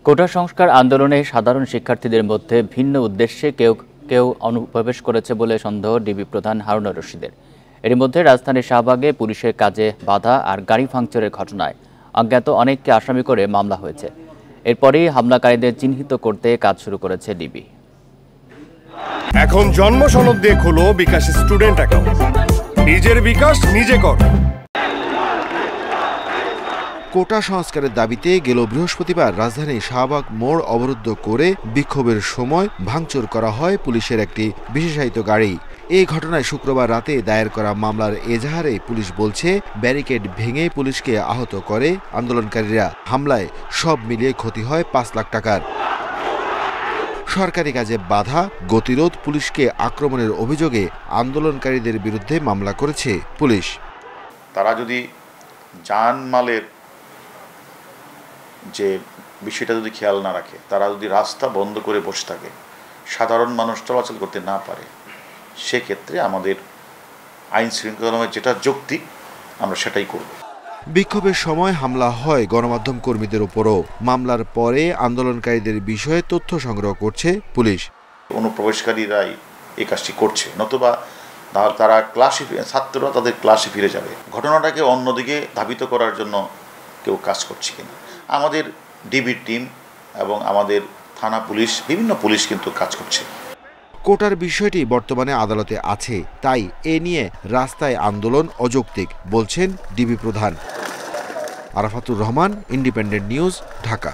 কোটা সংস্কার আন্দোলনে সাধারণ শিক্ষার্থীদের মধ্যে ভিন্ন উদ্দেশ্যে কেউ কেউ অনুপ্রবেশ করেছে বলে সন্দেহ ডিবি প্রধান হারুনুর রশিদের। এর মধ্যে রাজধানীর শাহবাগে পুলিশের কাজে বাধা আর গাড়ি ভাঙচুরের ঘটনায় অজ্ঞাত অনেককে আসামি করে মামলা হয়েছে। এরপরই হামলাকারীদের চিহ্নিত করতে কাজ শুরু করেছে ডিবি। এখন জন্ম সনদ দিয়ে খোলো বিকাশ স্টুডেন্ট অ্যাকাউন্ট। নিজের বিকাশ নিজে কর। কোটা সংস্কারের দাবিতে গেল বৃহস্পতিবার রাজধানীর শাহবাগ মোড় অবরুদ্ধ করে বিক্ষোভের সময় ভাঙচুর করা হয় পুলিশের একটি বিশেষায়িত গাড়ি। এই ঘটনায় শুক্রবার রাতে দায়ের করা মামলার এজাহারে পুলিশ বলছে, ব্যারিকেড ভেঙে পুলিশকে আহত করে আন্দোলনকারীরা। হামলায় সব মিলিয়ে ক্ষতি হয় ৫ লাখ টাকার। সরকারি কাজে বাধা, গতিরোধ, পুলিশকে আক্রমণের অভিযোগে আন্দোলনকারীদের বিরুদ্ধে মামলা করেছে পুলিশ। তারা যদি জানমালের যে বিষয়টা যদি খেয়াল না রাখে, তারা যদি রাস্তা বন্ধ করে বসে থাকে, সাধারণ মানুষ চলাচল করতে না পারে, সেক্ষেত্রে আমাদের আইন শৃঙ্খলায় যেটা যৌক্তিক আমরা সেটাই করব। বিক্ষোভের সময় হামলা হয় গণমাধ্যম কর্মীদের উপরও। মামলার পরে আন্দোলনকারীদের বিষয়ে তথ্য সংগ্রহ করছে পুলিশ। অনুপ্রবেশকারীরাই এই কাজটি করছে, নতুবা তারা ছাত্ররা তাদের ক্লাসে ফিরে যাবে। ঘটনাটাকে অন্যদিকে ধাবিত করার জন্য কেউ কাজ করছে কিনা, আমাদের ডিবি টিম এবং আমাদের থানা পুলিশ, বিভিন্ন পুলিশ কিন্তু কাজ করছে। কোটার বিষয়টি বর্তমানে আদালতে আছে, তাই এ নিয়ে রাস্তায় আন্দোলন অযৌক্তিক বলছেন ডিবি প্রধান। Arafatur Rahman, independent news, Dhaka.